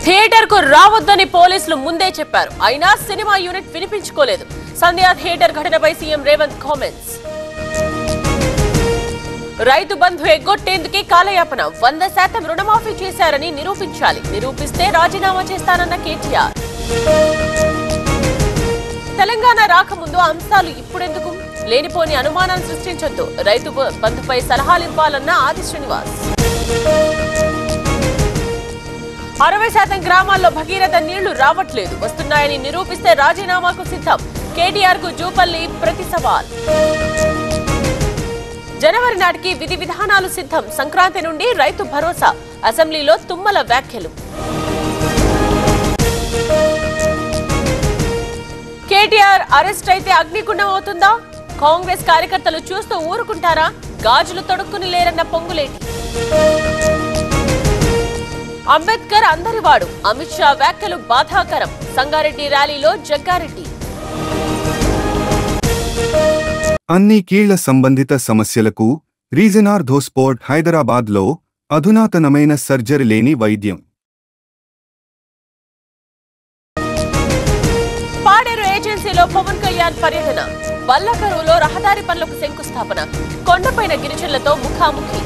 Theatre కు రావద్దని పోలీసులు ముందే చెప్పారు. అయినా సినిమా యూనిట్ వినిపించుకోలేదు. సంధ్యా థియేటర్ ఘటనపై సీఎం రేవంత్ కామెంట్స్. రైతు బంధు ఎగ్గొట్టేందుకే కాలయాపన. 100% రుణమాఫీ చేశారని నిరూపించాలి. నిరూపిస్తే రాజీనామా చేస్తానన్న కేటీఆర్. తెలంగాణ రాకముందు అంశాలు ఇప్పుడెందుకు? లేనిపోని అనుమానాలు సృష్టించొద్దు. రైతు బంధుపై సలహాలు ఇవ్వాలన్న ఆది శ్రీనివాస్. 60% గ్రామాల్లో భగీరథ నీళ్లు రావట్లేదు. వస్తున్నాయని నిరూపిస్తే రాజీనామాకు సిద్ధం. కేటీఆర్ కు జూపల్లి ప్రతి సవాల్. జనవరి నాటికి విధి విధానాలు సిద్ధం. సంక్రాంతి నుండి రైతు భరోసా. అసెంబ్లీలో తుమ్మల వ్యాఖ్యలు. కేటీఆర్ అరెస్ట్ అయితే అగ్నిగుండం అవుతుందా? కాంగ్రెస్ కార్యకర్తలు చూస్తూ ఊరుకుంటారా? గాజులు తొడుక్కుని లేరన్న పొంగులేటి. అంబేద్కర్ అందరివాడు. అమిత్ షా వ్యాఖ్యలు బాధాకరం. సంగారెడ్డి ర్యాలీలో జగ్గారెడ్డి. అన్ని కీళ్ల సంబంధిత సమస్యలకు రీజన్ ఆర్థోస్పోర్ట్ హైదరాబాద్లో అధునాతనమైన సర్జరీ లేని వైద్యం. పాడేరు ఏజెన్సీలో పవన్ కళ్యాణ్ పర్యటన. బల్లకరువులో రహదారి పనులకు శంకుస్థాపన. కొండపైన గిరిజనులతో ముఖాముఖి.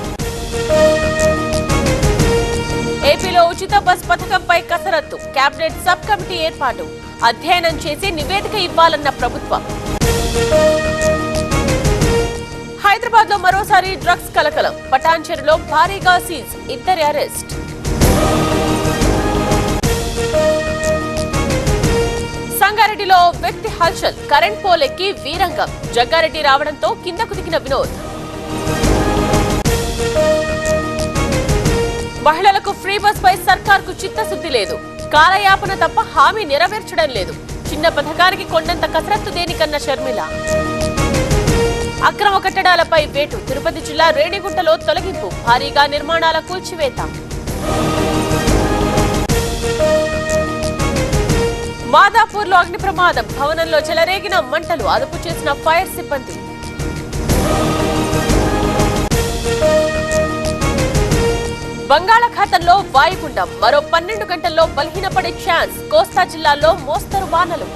ఏపీలో ఉచిత బస్ పథకంపై కసరత్తు. కేబినెట్ సబ్ కమిటీ ఏర్పాటు. అధ్యయనం చేసి నివేదిక ఇవ్వాలన్న ప్రభుత్వం. హైదరాబాద్ లో మరోసారి డ్రగ్స్ కలకలం. పటాన్చెరులో భారీగా సీజ్. 2 అరెస్ట్. సంగారెడ్డిలో వ్యక్తి హల్చల్. కరెంట్ పోలెక్కి వీరంగం. జగ్గారెడ్డి రావడంతో కిందకు దిగిన వినోద్. మహిళలకు ఫ్రీ బస్ పై సర్కార్కు చిత్తశుద్ధి లేదు. కాలయాపన తప్ప హామీ నెరవేర్చడం లేదు. చిన్న పథకానికి కొండంత కసరత్తు దేనికన్న షర్మిల. అక్రమ కట్టడాలపై వేటు. తిరుపతి జిల్లా రేణిగుంటలో తొలగింపు. భారీగా నిర్మాణాల కూల్చివేత. మాదాపూర్లో అగ్ని ప్రమాదం. భవనంలో చెలరేగిన మంటలు. అదుపు చేసిన ఫైర్ సిబ్బంది. బంగాళాఖాతంలో వాయుగుండం. మరో 12 గంటల్లో బలహీనపడే ఛాన్స్. కోస్తా జిల్లాల్లో మోస్తరు వానలు.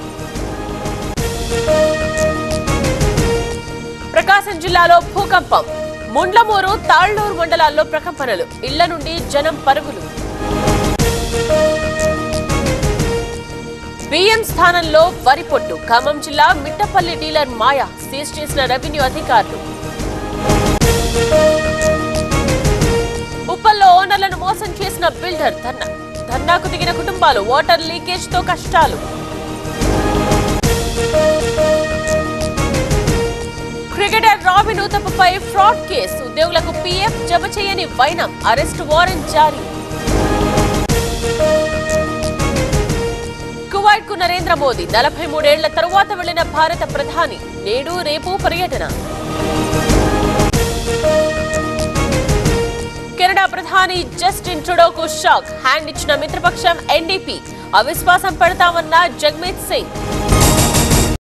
ప్రకాశం జిల్లాలో భూకంపం. ముండ్లమూరు, తాళ్లూరు మండలాల్లో ప్రకంపనలు. ఇళ్ల నుండి జనం పరుగులు. బియ్యం స్థానంలో వరి పొట్టు. ఖమ్మం జిల్లా మిట్టపల్లి డీలర్ మాయ. సీజ్ చేసిన రెవెన్యూ అధికారులు. ఉప్పల్లో ఓనర్లను మోసం చేసిన బిల్డర్ ధర్నాకు దిగిన కుటుంబాలు. వాటర్ లీకేజ్ తో కష్టాలు. క్రికెటర్ రాబిన్ ఉతప్పపై ఫ్రాడ్ కేసు. ఉద్యోగులకు పీఎఫ్ జమ చేయని వైనం. అరెస్ట్ వారెంట్ జారీ. కువైట్ కు నరేంద్ర మోదీ. 43 ఏళ్ల తరువాత వెళ్లిన భారత ప్రధాని. నేడు రేపు పర్యటన. కెనడా ప్రధాని జస్టిన్ ట్రుడోకు షాక్. హ్యాండ్ ఇచ్చిన మిత్రపక్షం ఎన్డీపీ. అవిశ్వాసం పెడతామన్న జగ్మీత్ సింగ్.